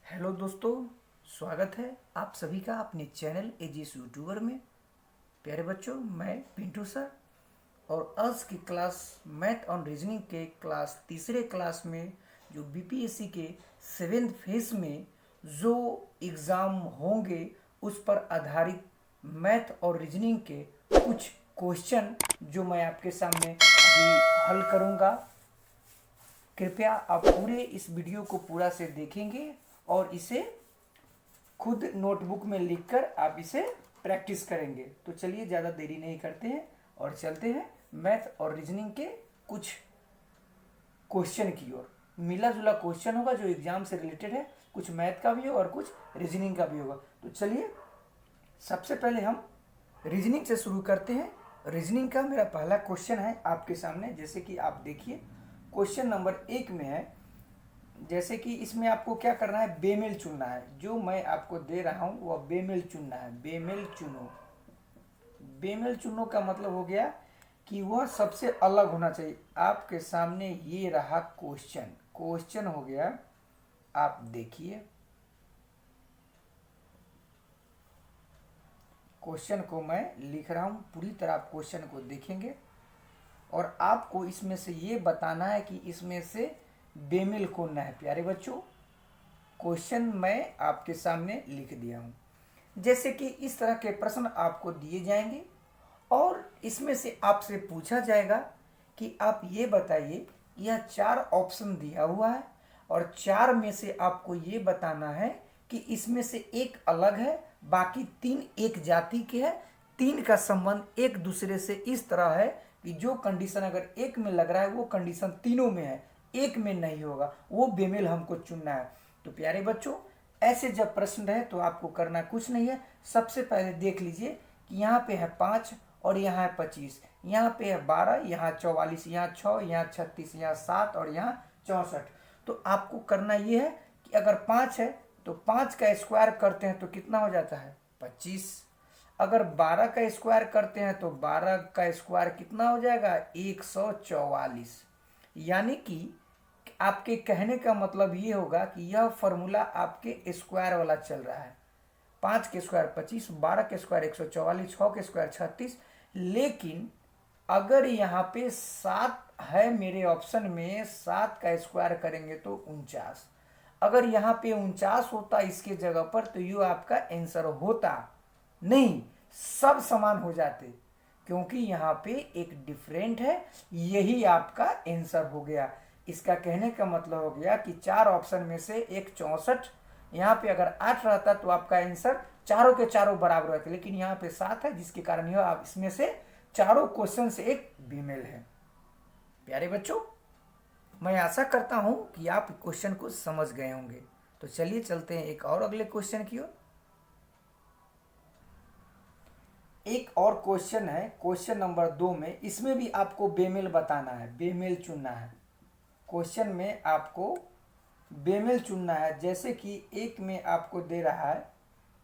Hello दोस्तों, स्वागत है आप सभी का अपने चैनल एजीएस यूट्यूबर में। प्यारे बच्चों, मैं पिंटू सर और आज की क्लास मैथ और रीजनिंग के क्लास तीसरे क्लास में जो बीपीएससी के 7th फेज में जो एग्ज़ाम होंगे उस पर आधारित मैथ और रीजनिंग के कुछ क्वेश्चन जो मैं आपके सामने अभी हल करूँगा। कृपया आप पूरे इस वीडियो को पूरा से देखेंगे और इसे खुद नोटबुक में लिखकर आप इसे प्रैक्टिस करेंगे। तो चलिए ज़्यादा देरी नहीं करते हैं और चलते हैं मैथ और रीजनिंग के कुछ क्वेश्चन की ओर। मिला जुला क्वेश्चन होगा जो एग्जाम से रिलेटेड है, कुछ मैथ का भी होगा और कुछ रीजनिंग का भी होगा। तो चलिए सबसे पहले हम रीजनिंग से शुरू करते हैं। रीजनिंग का मेरा पहला क्वेश्चन है आपके सामने, जैसे कि आप देखिए क्वेश्चन नंबर 1 में है। जैसे कि इसमें आपको क्या करना है, बेमेल चुनना है। जो मैं आपको दे रहा हूं वह बेमेल चुनना है। बेमेल चुनो। बेमेल चुनो का मतलब हो गया कि वह सबसे अलग होना चाहिए। आपके सामने ये रहा क्वेश्चन। क्वेश्चन हो गया, आप देखिए क्वेश्चन को मैं लिख रहा हूं, पूरी तरह आप क्वेश्चन को देखेंगे और आपको इसमें से ये बताना है कि इसमें से बेमेल कौन है। प्यारे बच्चों, क्वेश्चन मैं आपके सामने लिख दिया हूं। जैसे कि इस तरह के प्रश्न आपको दिए जाएंगे और इसमें से आपसे पूछा जाएगा कि आप ये बताइए, यह 4 ऑप्शन दिया हुआ है और 4 में से आपको ये बताना है कि इसमें से एक अलग है, बाकी 3 एक जाति के हैं। 3 का संबंध एक दूसरे से इस तरह है कि जो कंडीशन अगर एक में लग रहा है वो कंडीशन तीनों में है, एक में नहीं होगा, वो बेमेल हमको चुनना है। तो प्यारे बच्चों, ऐसे जब प्रश्न रहे तो आपको करना कुछ नहीं है। सबसे पहले देख लीजिए कि यहाँ पे है 5 और यहाँ है 25, यहाँ पे है 12, यहाँ 44, यहाँ 6, यहाँ 36, यहाँ 7 और यहाँ 64। तो आपको करना ये है कि अगर 5 है तो 5 का स्क्वायर करते हैं तो कितना हो जाता है, 25। अगर 12 का स्क्वायर करते हैं तो 12 का स्क्वायर कितना हो जाएगा, 144। यानी कि आपके कहने का मतलब ये होगा कि यह फॉर्मूला आपके स्क्वायर वाला चल रहा है। 5 के स्क्वायर 25, 12 के स्क्वायर 144, 6 के स्क्वायर 36। लेकिन अगर यहाँ पे 7 है, मेरे ऑप्शन में 7 का स्क्वायर करेंगे तो 49। अगर यहाँ पे 49 होता इसके जगह पर तो ये आपका आंसर होता नहीं, सब समान हो जाते, क्योंकि यहाँ पे एक डिफरेंट है, यही आपका आंसर हो गया। इसका कहने का मतलब हो गया कि 4 ऑप्शन में से एक 64, यहाँ पे अगर 8 रहता तो आपका आंसर चारों के चारों बराबर रहते, लेकिन यहाँ पे 7 है, जिसके कारण यह आप इसमें से चारों क्वेश्चन से एक बेमेल है। प्यारे बच्चों, मैं आशा करता हूं कि आप क्वेश्चन को समझ गए होंगे। तो चलिए चलते हैं एक और अगले क्वेश्चन की ओर। एक और क्वेश्चन है, क्वेश्चन नंबर 2 में। इसमें भी आपको बेमेल बताना है, बेमेल चुनना है। क्वेश्चन में आपको बेमेल चुनना है। जैसे कि एक में आपको दे रहा है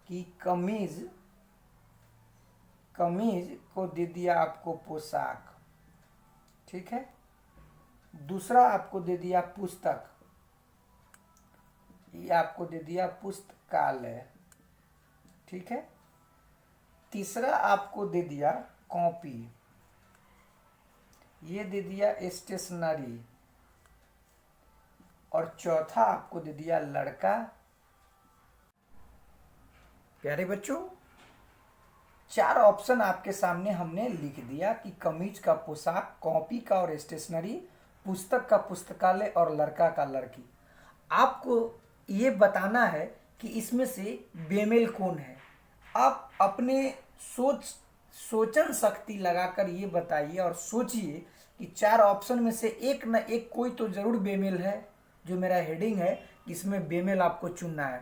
कि कमीज को दे दिया आपको पोशाक, ठीक है। दूसरा आपको दे दिया पुस्तक, ये आपको दे दिया पुस्तकालय, ठीक है। तीसरा आपको दे दिया कॉपी, ये दे दिया स्टेशनरी, और चौथा आपको दे दिया लड़का। प्यारे बच्चों, 4 ऑप्शन आपके सामने हमने लिख दिया कि कमीज का पोशाक, कॉपी का और स्टेशनरी, पुस्तक का पुस्तकालय और लड़का का लड़की। आपको ये बताना है कि इसमें से बेमेल कौन है। आप अपने सोचन शक्ति लगाकर ये बताइए और सोचिए कि 4 ऑप्शन में से एक न एक कोई तो जरूर बेमेल है। जो मेरा हेडिंग है इसमें बेमेल आपको चुनना है।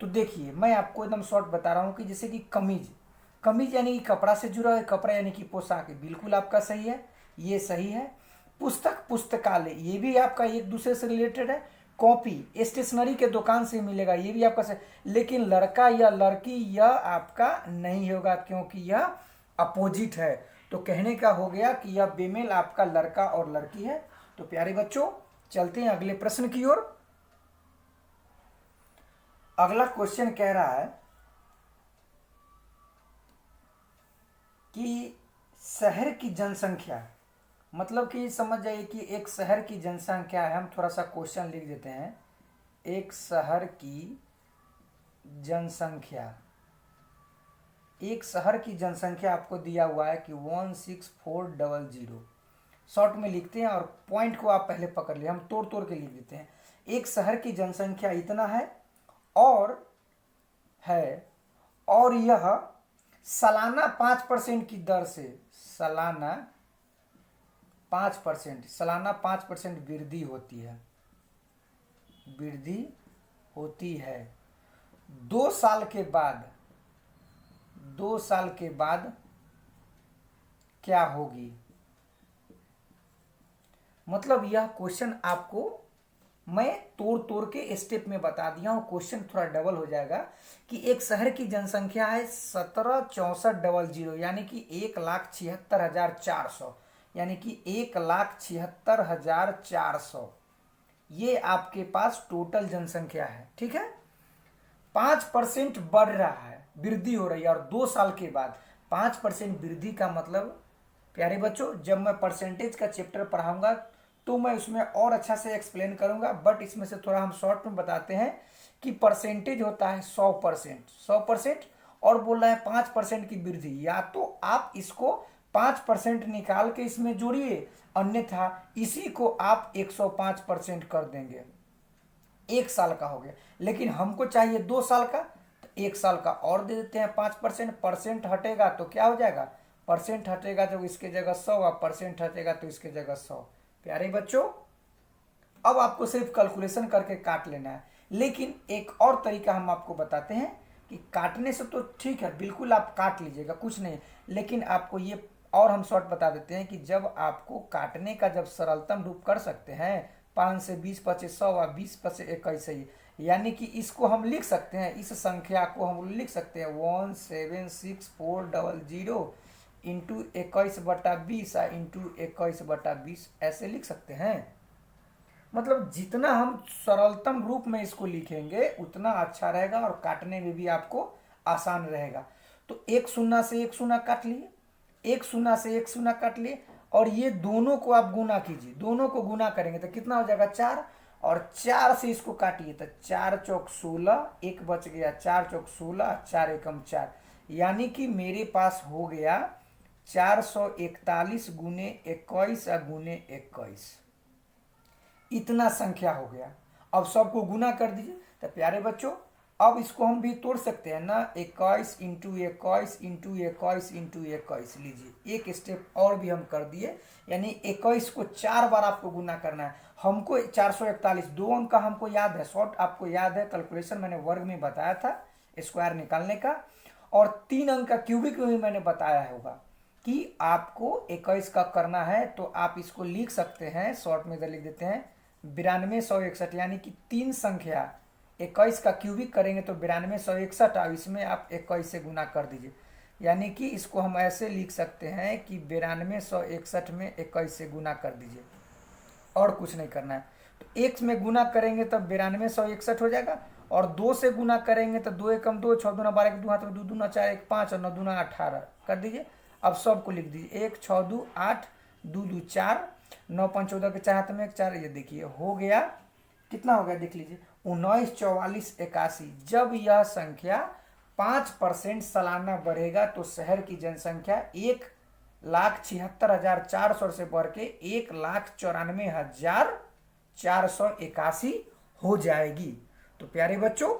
तो देखिए, मैं आपको एकदम शॉर्ट बता रहा हूँ कि जैसे कि कमीज यानी कि कपड़ा से जुड़ा है, कपड़ा यानी कि पोशाक है, बिल्कुल आपका सही है, ये सही है। पुस्तक पुस्तकालय, ये भी आपका एक दूसरे से रिलेटेड है। कॉपी स्टेशनरी के दुकान से मिलेगा, ये भी आपका सही। लेकिन लड़का या लड़की यह आपका नहीं होगा, क्योंकि यह अपोजिट है। तो कहने का हो गया कि यह बेमेल आपका लड़का और लड़की है। तो प्यारे बच्चों, चलते हैं अगले प्रश्न की ओर। अगला क्वेश्चन कह रहा है कि शहर की जनसंख्या, मतलब कि समझ जाइए कि एक शहर की जनसंख्या है। हम थोड़ा सा क्वेश्चन लिख देते हैं। एक शहर की जनसंख्या, एक शहर की जनसंख्या आपको दिया हुआ है कि 16400। शॉर्ट में लिखते हैं और पॉइंट को आप पहले पकड़ लिए, हम तोड़ तोड़ के लिख देते हैं। एक शहर की जनसंख्या इतना है और यह सालाना 5% की दर से, सालाना 5% वृद्धि होती है। 2 साल के बाद क्या होगी? मतलब यह क्वेश्चन आपको मैं तोड़ तोड़ के स्टेप में बता दिया हूं। क्वेश्चन थोड़ा डबल हो जाएगा कि एक शहर की जनसंख्या है 176400, यानी कि 1,76,400, यानी कि 1,76,400। ये आपके पास टोटल जनसंख्या है, ठीक है। 5% बढ़ रहा है, वृद्धि हो रही है, और 2 साल के बाद 5% वृद्धि का मतलब प्यारे बच्चों, जब मैं परसेंटेज का चैप्टर पढ़ाऊंगा तो मैं उसमें और अच्छा से एक्सप्लेन करूंगा, बट इसमें से थोड़ा हम शॉर्ट में बताते हैं कि परसेंटेज होता है 100%, और बोल रहा है 5% की वृद्धि। या तो आप इसको 5% निकाल के इसमें जोड़िए, अन्यथा इसी को आप 105% कर देंगे। 1 साल का हो गया, लेकिन हमको चाहिए 2 साल का, तो 1 साल का और दे देते हैं 5%। परसेंट हटेगा तो क्या हो जाएगा? परसेंट हटेगा तो इसके जगह 100, और परसेंट हटेगा तो इसके जगह 100। प्यारे बच्चों, अब आपको सिर्फ कैलकुलेशन करके काट लेना है, लेकिन एक और तरीका हम आपको बताते हैं कि काटने से तो ठीक है, बिल्कुल आप काट लीजिएगा, कुछ नहीं, लेकिन आपको ये और हम शॉर्ट बता देते हैं कि जब आपको काटने का जब सरलतम रूप कर सकते हैं, 5 से 20 पचे 100 और 20 पचे 21 ही, यानी कि इसको हम लिख सकते हैं, इस संख्या को हम लिख सकते हैं 176,400 इंटू 21/20 इंटू 21/20, ऐसे लिख सकते हैं। मतलब जितना हम सरलतम रूप में इसको लिखेंगे उतना अच्छा रहेगा और काटने में भी आपको आसान रहेगा। तो 1 शून्य से 1 शून्य काट लिए, 1 शून्य से 1 शून्य काट लिए, और ये दोनों को आप गुना कीजिए। दोनों को गुना करेंगे तो कितना हो जाएगा? 4, और 4 से इसको काटिए तो 4 चौक 16, 1 बच गया, 4 चौक 16, 4 एकम 4, यानी कि मेरे पास हो गया 441 गुने 21 गुने 21, इतना संख्या हो गया। अब सबको गुना कर दीजिए। तो प्यारे बच्चों, अब इसको हम भी तोड़ सकते हैं ना, 21 इंटू 21 इंटू 21 इंटू 21, लीजिए एक स्टेप और भी हम कर दिए, यानी 21 को 4 बार आपको गुना करना है। हमको 441, 2 अंक का हमको याद है, शॉर्ट आपको याद है, कैलकुलेशन मैंने वर्ग में बताया था स्क्वायर निकालने का, और 3 अंक का क्यूबिक में भी मैंने बताया होगा कि आपको 21 का करना है। तो आप इसको लिख सकते हैं, शॉर्ट में इधर लिख देते हैं 9261, यानी कि 3 संख्या 21 का क्यूबिक करेंगे तो 9261, और इसमें आप 21 से गुना कर दीजिए, यानी कि इसको हम ऐसे लिख सकते हैं कि 9261 में 21 से गुना कर दीजिए, और कुछ नहीं करना है। तो 1 में गुना करेंगे तब 9261 हो जाएगा, और 2 से गुना करेंगे तो 2 एकम 2, 6 दूना 12, 2 हाथ में 2 दूना 4, 1 5, और 9 दूना 18 कर दीजिए। अब सबको लिख दीजिए, 1 6 2 8, 2 2 4, 9 5 14 के 4 हाथ में 1 4, ये देखिए हो गया, कितना हो गया देख लीजिए, 19 44 81। जब यह संख्या 5% सालाना बढ़ेगा तो शहर की जनसंख्या 1,76,400 से बढ़ के 1,94,481 हो जाएगी। तो प्यारे बच्चों,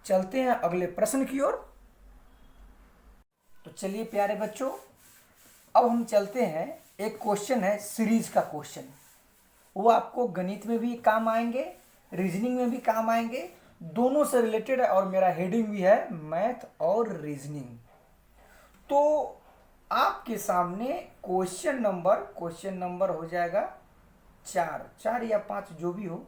चलते हैं अगले प्रश्न की ओर। तो चलिए प्यारे बच्चों, अब हम चलते हैं, एक क्वेश्चन है सीरीज का क्वेश्चन, वो आपको गणित में भी काम आएंगे, रीजनिंग में भी काम आएंगे, दोनों से रिलेटेड है, और मेरा हेडिंग भी है मैथ और रीजनिंग। तो आपके सामने क्वेश्चन नंबर हो जाएगा 4 या 5 जो भी हो।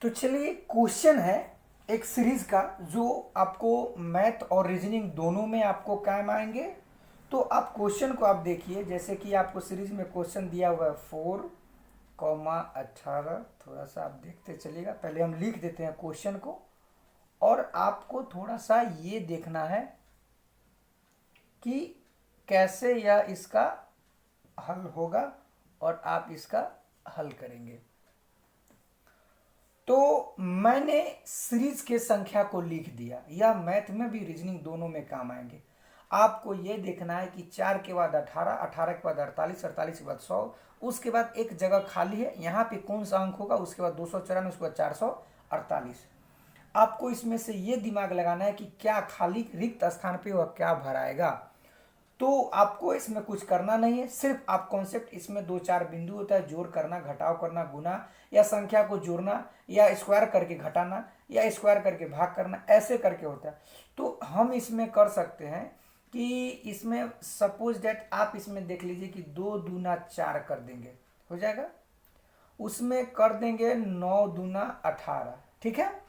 तो चलिए, क्वेश्चन है एक सीरीज का जो आपको मैथ और रीजनिंग दोनों में आपको काम आएंगे। तो आप क्वेश्चन को आप देखिए, जैसे कि आपको सीरीज में क्वेश्चन दिया हुआ है 4, 18, थोड़ा सा आप देखते चलिएगा, पहले हम लिख देते हैं क्वेश्चन को और आपको थोड़ा सा ये देखना है कि कैसे यह इसका हल होगा और आप इसका हल करेंगे। तो मैंने सीरीज के संख्या को लिख दिया, यह मैथ में भी रीजनिंग दोनों में काम आएंगे। आपको यह देखना है कि 4 के बाद 18, 18 के बाद 48, 48 के बाद 100, उसके बाद एक जगह खाली है, यहाँ पे कौन सा अंक होगा, उसके बाद 294, उसके बाद 448। आपको इसमें से ये दिमाग लगाना है कि क्या खाली रिक्त स्थान पे वह क्या भराएगा। तो आपको इसमें कुछ करना नहीं है, सिर्फ आप कॉन्सेप्ट, इसमें 2-4 बिंदु होता है, जोड़ करना, घटाव करना, गुना या संख्या को जोड़ना या स्क्वायर करके घटाना या स्क्वायर करके भाग करना, ऐसे करके होता है। तो हम इसमें कर सकते हैं कि इसमें सपोज दैट आप इसमें देख लीजिए कि 2 दूना 4 कर देंगे, हो जाएगा। उसमें कर देंगे 9 दूना 18, ठीक है,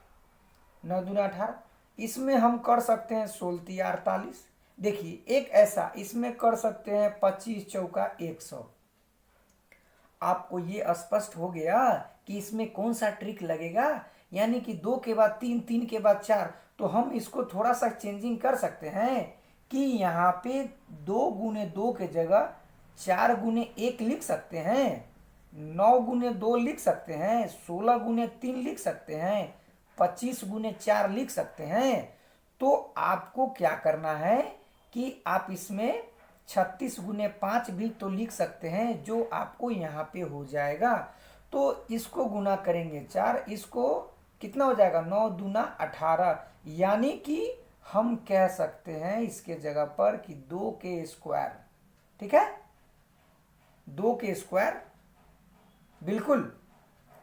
9 दूना 18। इसमें हम कर सकते हैं 16 48। देखिए एक ऐसा इसमें कर सकते हैं 25 चौका 100। आपको ये स्पष्ट हो गया कि इसमें कौन सा ट्रिक लगेगा, यानी कि 2 के बाद 3, 3 के बाद 4। तो हम इसको थोड़ा सा चेंजिंग कर सकते हैं कि यहाँ पे 2 गुने 2 के जगह 4 गुने 1 लिख सकते हैं, 9 गुने 2 लिख सकते हैं, 16 गुने 3 लिख सकते हैं, 25 गुने 4 लिख सकते हैं। तो आपको क्या करना है कि आप इसमें 36 गुने 5 भी तो लिख सकते हैं, जो आपको यहाँ पे हो जाएगा। तो इसको गुना करेंगे 4, इसको कितना हो जाएगा, 9 दूना 18। यानी कि हम कह सकते हैं इसके जगह पर कि 2 के स्क्वायर, ठीक है, 2 के स्क्वायर, बिल्कुल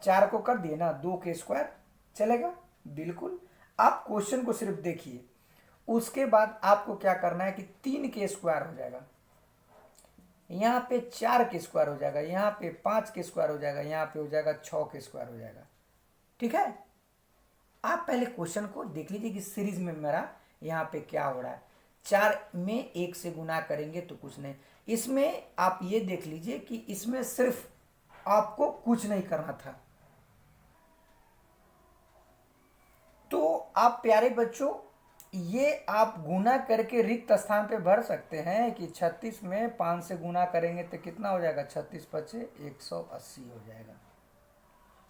4 को कर दिए ना, 2 के स्क्वायर चलेगा, बिल्कुल। आप क्वेश्चन को सिर्फ देखिए, उसके बाद आपको क्या करना है कि 3 के स्क्वायर हो जाएगा, यहाँ पे 4 के स्क्वायर हो जाएगा, यहाँ पे 5 के स्क्वायर हो जाएगा, यहाँ पे हो जाएगा 6 के स्क्वायर हो जाएगा, ठीक है। आप पहले क्वेश्चन को देख लीजिए कि सीरीज में मेरा यहाँ पे क्या हो रहा है। 4 में 1 से गुना करेंगे तो कुछ नहीं। इसमें आप ये देख लीजिए कि इसमें सिर्फ आपको कुछ नहीं करना था। तो आप प्यारे बच्चों, ये आप गुना करके रिक्त स्थान पे भर सकते हैं कि 36 में 5 से गुना करेंगे तो कितना हो जाएगा, 36 पचे 180 हो जाएगा।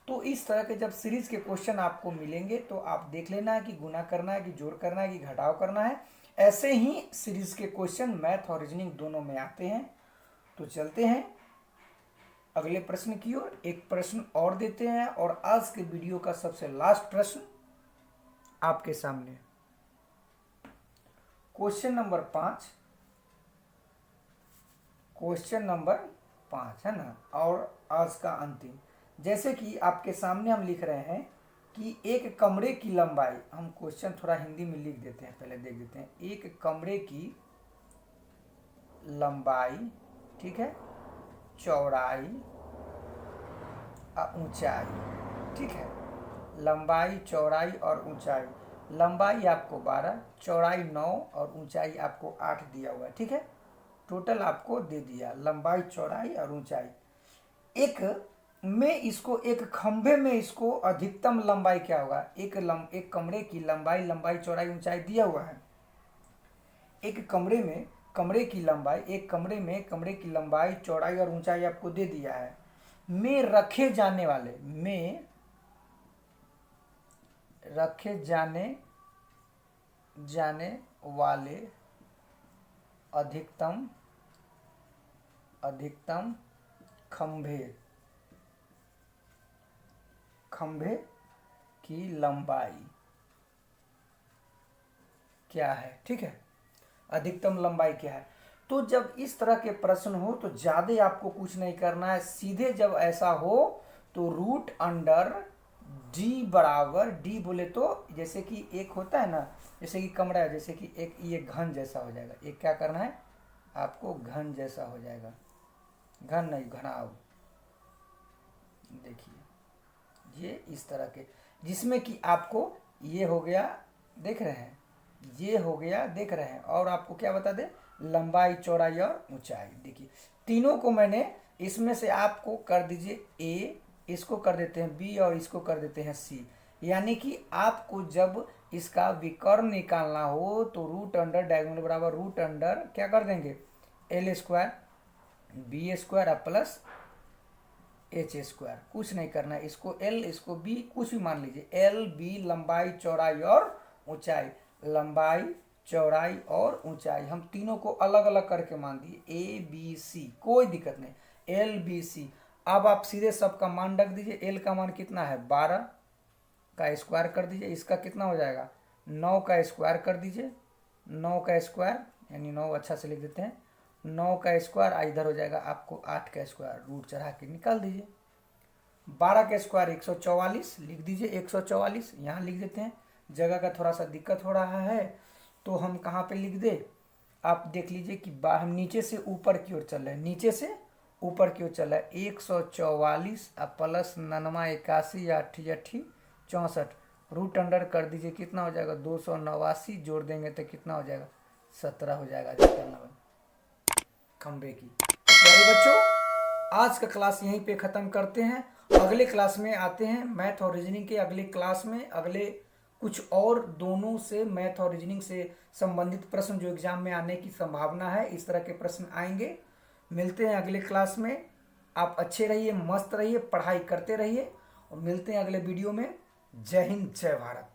तो इस तरह के जब सीरीज के क्वेश्चन आपको मिलेंगे तो आप देख लेना है कि गुना करना है कि जोड़ करना है कि घटाव करना है। ऐसे ही सीरीज के क्वेश्चन मैथ और रीजनिंग दोनों में आते हैं। तो चलते हैं अगले प्रश्न की ओर। एक प्रश्न और देते हैं और आज के वीडियो का सबसे लास्ट प्रश्न आपके सामने, क्वेश्चन नंबर 5, क्वेश्चन नंबर 5 है ना, और आज का अंतिम। जैसे कि आपके सामने हम लिख रहे हैं कि एक कमरे की लंबाई, हम क्वेश्चन थोड़ा हिंदी में लिख देते हैं, पहले देख देते हैं। एक कमरे की लंबाई, ठीक है, चौड़ाई ऊंचाई, ठीक है, लंबाई चौड़ाई और ऊंचाई। लंबाई आपको 12, चौड़ाई 9 और ऊंचाई आपको 8 दिया हुआ है, ठीक है। टोटल आपको दे दिया लंबाई चौड़ाई और ऊंचाई। एक खंभे में इसको अधिकतम लंबाई क्या होगा, एक कमरे की लंबाई चौड़ाई ऊंचाई दिया हुआ है। एक कमरे की लंबाई चौड़ाई और ऊंचाई आपको दे दिया है। में रखे जाने वाले अधिकतम खंभे की लंबाई क्या है, ठीक है, अधिकतम लंबाई क्या है। तो जब इस तरह के प्रश्न हो तो ज्यादा आपको कुछ नहीं करना है, सीधे जब ऐसा हो तो रूट अंडर डी बराबर, डी बोले तो जैसे कि एक होता है ना, जैसे कि कमरा है, जैसे कि एक ये घन जैसा हो जाएगा। एक क्या करना है आपको, घन जैसा हो जाएगा, घन नहीं घनाव। देखिए ये इस तरह के, जिसमें कि आपको ये हो गया, देख रहे हैं, ये हो गया, देख रहे हैं, और आपको क्या बता दे, लंबाई चौड़ाई और ऊंचाई। देखिए तीनों को मैंने इसमें से आपको कर दीजिए ए, इसको कर देते हैं बी और इसको कर देते हैं सी। यानी कि आपको जब इसका विकर्ण निकालना हो तो रूट अंडर डायगोनल बराबर रूट अंडर क्या कर देंगे, L square B square plus H square. कुछ नहीं करना है, इसको एल इसको बी कुछ भी मान लीजिए, एल बी लंबाई चौड़ाई और ऊंचाई, लंबाई चौड़ाई और ऊंचाई हम तीनों को अलग अलग करके मान दिए, ए बी सी, कोई दिक्कत नहीं, एल बी सी। अब आप सीधे सबका मान रख दीजिए, एल का मान कितना है 12 का स्क्वायर कर दीजिए, इसका कितना हो जाएगा 9 का स्क्वायर कर दीजिए, 9 का स्क्वायर यानी 9 अच्छा से लिख देते हैं, 9 का स्क्वायर इधर हो जाएगा आपको 8 का स्क्वायर, रूट चढ़ा के निकाल दीजिए। 12 का स्क्वायर 144 लिख दीजिए, 144 यहाँ लिख देते हैं, जगह का थोड़ा सा दिक्कत हो रहा है तो हम कहाँ पे लिख दे, आप देख लीजिए कि हम नीचे से ऊपर की ओर चल रहे हैं, नीचे से ऊपर की ओर चल रहा है, 144 प्लस 99 81 8 8 64, रूट अंडर कर दीजिए, कितना हो जाएगा 289, जोड़ देंगे तो कितना हो जाएगा 17 हो जाएगा खंबे की। प्यारे बच्चों आज का क्लास यहीं पे ख़त्म करते हैं, अगले क्लास में आते हैं मैथ और रीजनिंग के अगले क्लास में, अगले कुछ और दोनों से मैथ और रीजनिंग से संबंधित प्रश्न जो एग्जाम में आने की संभावना है, इस तरह के प्रश्न आएंगे। मिलते हैं अगले क्लास में, आप अच्छे रहिए, मस्त रहिए, पढ़ाई करते रहिए और मिलते हैं अगले वीडियो में। जय हिंद, जय भारत।